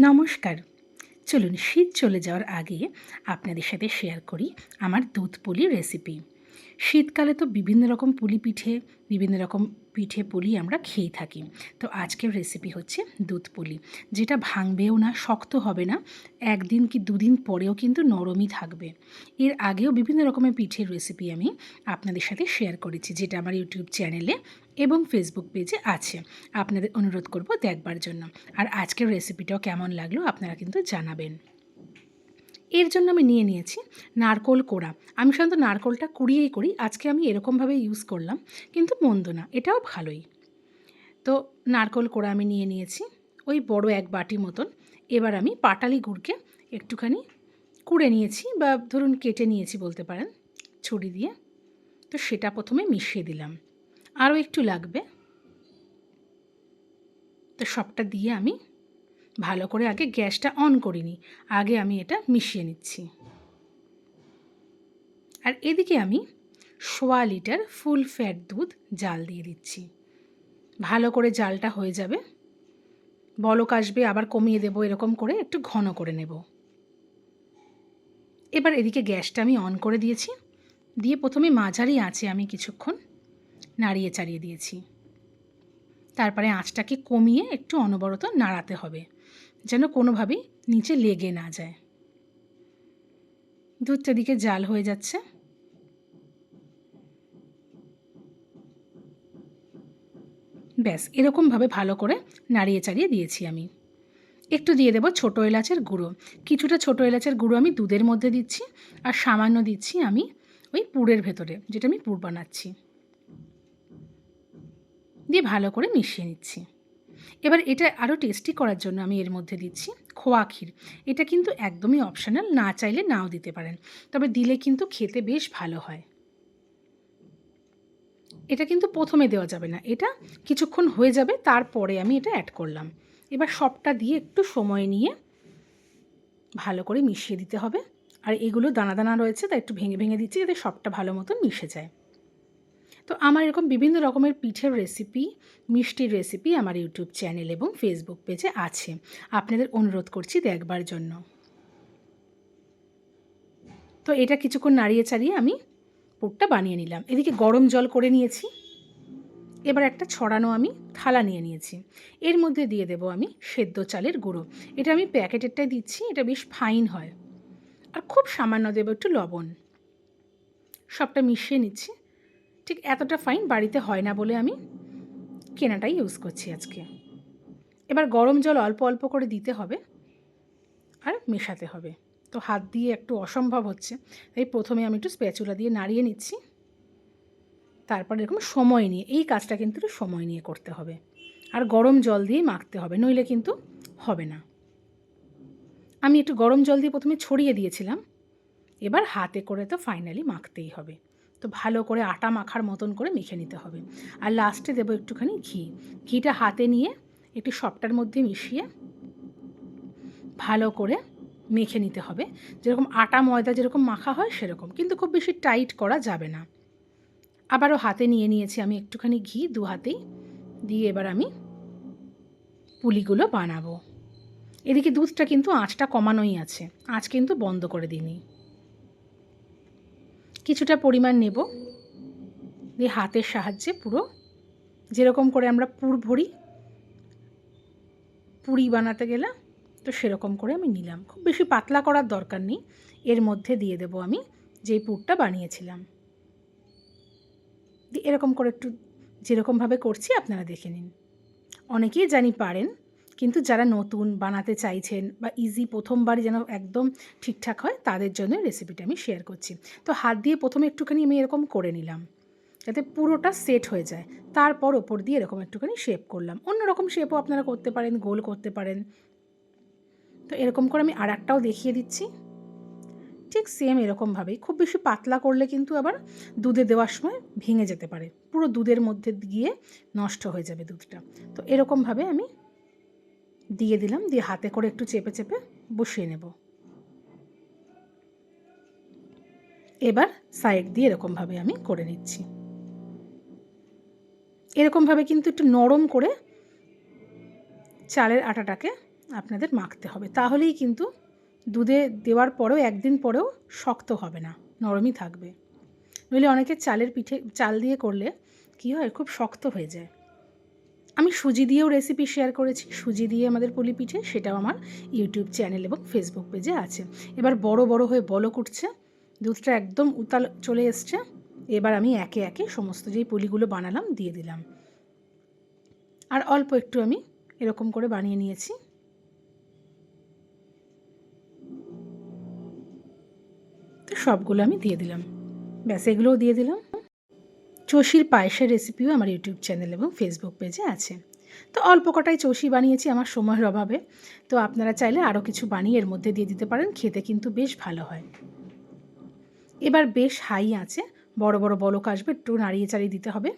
নমস্কার। চলুন শীত চলে যাওয়ার আগে আপনাদের সাথে শেয়ার করি আমার দুধ পুলি রেসিপি। শীতকালে তো বিভিন্ন রকম পুলি পিঠে, বিভিন্ন রকম পিঠে পুলি আমরা খেয়েই থাকি। তো আজকের রেসিপি হচ্ছে দুধ পুলি, যেটা ভাঙবেও না, শক্ত হবে না, ১ দিন কি ২ দিন পরেও কিন্তু নরমই থাকবে। এর আগেও বিভিন্ন রকমের পিঠের রেসিপি আমি আপনাদের সাথে শেয়ার করেছি, যেটা আমার ইউটিউব চ্যানেলে এবং ফেসবুক পেজে আছে। আপনাদের অনুরোধ করব দেখবার জন্য। আর আজকের রেসিপিটাও কেমন লাগলো আপনারা কিন্তু জানাবেন। এর জন্য আমি নিয়ে নিয়েছি নারকোল কোড়া। আমি সাধারণত নারকোলটা কুড়িয়েই করি, আজকে আমি এরকমভাবে ইউজ করলাম, কিন্তু মন্দ না, এটাও ভালোই। তো নারকোল কোড়া আমি নিয়ে নিয়েছি ওই বড় ১ বাটি মতন। এবার আমি পাটালি গুড়কে একটুখানি কুড়ে নিয়েছি, বা ধরুন কেটে নিয়েছি বলতে পারেন ছুরি দিয়ে। তো সেটা প্রথমে মিশিয়ে দিলাম, আরও একটু লাগবে। তো সবটা দিয়ে আমি ভালো করে আগে গ্যাসটা অন করিনি, আগে আমি এটা মিশিয়ে নিচ্ছি। আর এদিকে আমি ১.৫ লিটার ফুল ফ্যাট দুধ জাল দিয়ে দিচ্ছি। ভালো করে জালটা হয়ে যাবে, বলক আসবে, আবার কমিয়ে দেবো, এরকম করে একটু ঘন করে নেব। এবার এদিকে গ্যাসটা আমি অন করে দিয়েছি, দিয়ে প্রথমে মাঝারি আঁচে আমি কিছুক্ষণ নাড়িয়ে চাড়িয়ে দিয়েছি। তারপরে আঁচটাকে কমিয়ে একটু অনবরত নাড়াতে হবে, যেন কোনোভাবেই নিচে লেগে না যায়। দুধটা দিকে জাল হয়ে যাচ্ছে। ব্যাস এরকমভাবে ভালো করে নাড়িয়ে চাড়িয়ে দিয়েছি আমি। একটু দিয়ে দেবো ছোটো এলাচের গুঁড়ো। কিছুটা ছোটো এলাচের গুঁড়ো আমি দুধের মধ্যে দিচ্ছি, আর সামান্য দিচ্ছি আমি ওই পুরের ভেতরে, যেটা আমি পুর বানাচ্ছি। দিয়ে ভালো করে মিশিয়ে নিচ্ছি। এবার এটা আরও টেস্টি করার জন্য আমি এর মধ্যে দিচ্ছি খোয়া ক্ষীর। এটা কিন্তু একদমই অপশনাল, না চাইলে নাও দিতে পারেন, তবে দিলে কিন্তু খেতে বেশ ভালো হয়। এটা কিন্তু প্রথমে দেওয়া যাবে না, এটা কিছুক্ষণ হয়ে যাবে, তারপরে আমি এটা অ্যাড করলাম। এবার সবটা দিয়ে একটু সময় নিয়ে ভালো করে মিশিয়ে দিতে হবে। আর এগুলো দানা দানা রয়েছে, তাই একটু ভেঙে ভেঙে দিচ্ছি যাতে সবটা ভালো মতন মিশে যায়। তো আমার এরকম বিভিন্ন রকমের পিঠের রেসিপি, মিষ্টির রেসিপি আমার ইউটিউব চ্যানেল এবং ফেসবুক পেজে আছে। আপনাদের অনুরোধ করছি দেখবার জন্য। তো এটা কিছুক্ষণ নাড়িয়ে চাড়িয়ে আমি পুরটা বানিয়ে নিলাম। এদিকে গরম জল করে নিয়েছি। এবার একটা ছড়ানো আমি থালা নিয়ে নিয়েছি। এর মধ্যে দিয়ে দেবো আমি সেদ্ধ চালের গুঁড়ো। এটা আমি প্যাকেটেরটাই দিচ্ছি, এটা বেশ ফাইন হয়। আর খুব সামান্য দেবো একটু লবণ। সবটা মিশিয়ে নিচ্ছি। ঠিক এতটা ফাইন বাড়িতে হয় না বলে আমি কেনাটাই ইউজ করছি আজকে। এবার গরম জল অল্প অল্প করে দিতে হবে আর মেশাতে হবে। তো হাত দিয়ে একটু অসম্ভব হচ্ছে, তাই প্রথমে আমি একটু স্প্যাচুলা দিয়ে নাড়িয়ে নিচ্ছি। তারপর এরকম সময় নিয়ে, এই কাজটা কিন্তু একটু সময় নিয়ে করতে হবে, আর গরম জল দিয়ে মাখতে হবে, নইলে কিন্তু হবে না। আমি একটু গরম জল দিয়ে প্রথমে ছড়িয়ে দিয়েছিলাম, এবার হাতে করে তো ফাইনালি মাখতেই হবে। তো ভালো করে আটা মাখার মতন করে মেখে নিতে হবে। আর লাস্টে দেবো একটুখানি ঘি। ঘিটা হাতে নিয়ে একটু সবটার মধ্যে মিশিয়ে ভালো করে মেখে নিতে হবে, যেরকম আটা ময়দা যেরকম মাখা হয় সেরকম, কিন্তু খুব বেশি টাইট করা যাবে না। আবারও হাতে নিয়ে নিয়েছি আমি একটুখানি ঘি, দু হাতেই দিয়ে এবার আমি পুলিগুলো বানাবো। এদিকে দুধটা কিন্তু আঁচটা কমানোই আছে, আঁচ কিন্তু বন্ধ করে দিইনি। কিছুটা পরিমাণ নেব, দিয়ে হাতের সাহায্যে পুরো যেরকম করে আমরা পুর ভরি পুরি বানাতে গেলে, তো সেরকম করে আমি নিলাম। খুব বেশি পাতলা করার দরকার নেই। এর মধ্যে দিয়ে দেবো আমি যেই পুরটা বানিয়েছিলাম। দিয়ে এরকম করে একটু যেরকমভাবে করছি আপনারা দেখে নিন। অনেকেই জানি পারেন, কিন্তু যারা নতুন বানাতে চাইছেন বা ইজি প্রথমবারই যেন একদম ঠিকঠাক হয়, তাদের জন্য রেসিপিটা আমি শেয়ার করছি। তো হাত দিয়ে প্রথমে একটুখানি আমি এরকম করে নিলাম, যাতে পুরোটা সেট হয়ে যায়। তারপর ওপর দিয়ে এরকম একটুখানি শেপ করলাম। অন্য রকম শেপও আপনারা করতে পারেন, গোল করতে পারেন। তো এরকম করে আমি আরেকটাও দেখিয়ে দিচ্ছি, ঠিক সেম এরকমভাবেই। খুব বেশি পাতলা করলে কিন্তু আবার দুধে দেওয়ার সময় ভেঙে যেতে পারে, পুরো দুধের মধ্যে গিয়ে নষ্ট হয়ে যাবে দুধটা। তো এরকমভাবে আমি দিয়ে দিলাম, দিয়ে হাতে করে একটু চেপে চেপে বসিয়ে নেব। এবার সাইড দিয়ে এরকমভাবে আমি করে নিচ্ছি। এরকমভাবে কিন্তু একটু নরম করে চালের আটাটাকে আপনাদের মাখতে হবে, তাহলেই কিন্তু দুধে দেওয়ার পরেও একদিন পরেও শক্ত হবে না, নরমই থাকবে। নইলে অনেকে চালের পিঠে চাল দিয়ে করলে কী হয়, খুব শক্ত হয়ে যায়। আমি সুজি দিয়েও রেসিপি শেয়ার করেছি, সুজি দিয়ে আমাদের পুলি পিঠে, সেটাও আমার ইউটিউব চ্যানেল এবং ফেসবুক পেজে আছে। এবার বড় বড় হয়ে বলক উঠছে, দুধটা একদম উতাল চলে এসছে। এবার আমি একে একে সমস্ত যেই পুলিগুলো বানালাম দিয়ে দিলাম, আর অল্প একটু আমি এরকম করে বানিয়ে নিয়েছি। তো সবগুলো আমি দিয়ে দিলাম, ব্যাস এগুলোও দিয়ে দিলাম। চষির পায়েসের রেসিপিও আমার ইউটিউব চ্যানেল এবং ফেসবুক পেজে আছে। তো অল্প কটাই চষি বানিয়েছি আমার সময়ের অভাবে, তো আপনারা চাইলে আরও কিছু বানিয়ে এর মধ্যে দিয়ে দিতে পারেন, খেতে কিন্তু বেশ ভালো হয়। এবার বেশ হাই আছে, বড় বড় বলক আসবে, একটু নাড়িয়ে চাড়িয়ে দিতে হবে।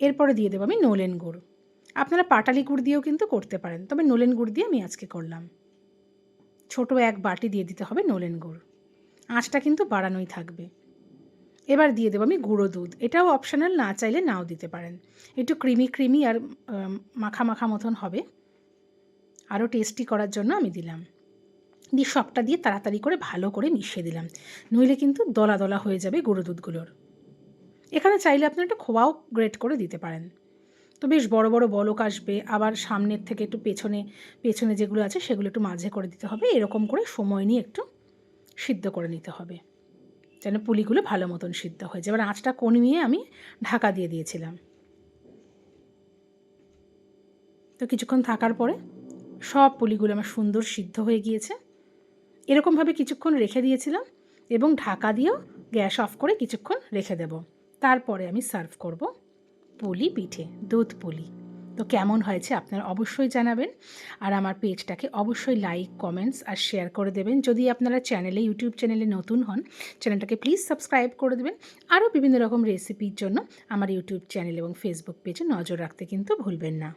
এরপরে দিয়ে দেবো আমি নলেন গুড়। আপনারা পাটালি গুড় দিয়েও কিন্তু করতে পারেন, তবে নলেন গুড় দিয়ে আমি আজকে করলাম। ছোট এক বাটি দিয়ে দিতে হবে নলেন গুড়, আঁচটা কিন্তু বাড়ানোই থাকবে। এবার দিয়ে দেবো আমি গুঁড়ো দুধ, এটাও অপশনাল, না চাইলে নাও দিতে পারেন। একটু ক্রিমি ক্রিমি আর মাখা মাখা মতন হবে, আরও টেস্টি করার জন্য আমি দিলাম। দিয়ে সবটা দিয়ে তাড়াতাড়ি করে ভালো করে মিশিয়ে দিলাম, নইলে কিন্তু দলা দলা হয়ে যাবে গুঁড়ো দুধগুলোর। এখানে চাইলে আপনারা একটু খোয়াও গ্রেট করে দিতে পারেন। তো বেশ বড় বড় বলক আসবে, আবার সামনের থেকে একটু পেছনে পেছনে যেগুলো আছে সেগুলো একটু মাঝে করে দিতে হবে, এরকম করে সময় নিয়ে একটু সিদ্ধ করে নিতে হবে, যেন পুলিগুলো ভালো মতন সিদ্ধ হয়ে যায়। এবার আঁচটা কমিয়ে আমি ঢাকা দিয়ে দিয়েছিলাম। তো কিছুক্ষণ থাকার পরে সব পুলিগুলো আমার সুন্দর সিদ্ধ হয়ে গিয়েছে। এরকমভাবে কিছুক্ষণ রেখে দিয়েছিলাম এবং ঢাকা দিয়েও গ্যাস অফ করে কিছুক্ষণ রেখে দেব। তারপরে আমি সার্ভ করব পুলি পিঠে, দুধ পুলি। তো কেমন হয়েছে আপনারা অবশ্যই জানাবেন, আর আমার পেজটাকে অবশ্যই লাইক, কমেন্টস আর শেয়ার করে দেবেন। যদি আপনারা ইউটিউব চ্যানেলে নতুন হন, চ্যানেলটাকে প্লিজ সাবস্ক্রাইব করে দেবেন। আরও বিভিন্ন রকম রেসিপির জন্য আমার ইউটিউব চ্যানেল এবং ফেসবুক পেজে নজর রাখতে কিন্তু ভুলবেন না।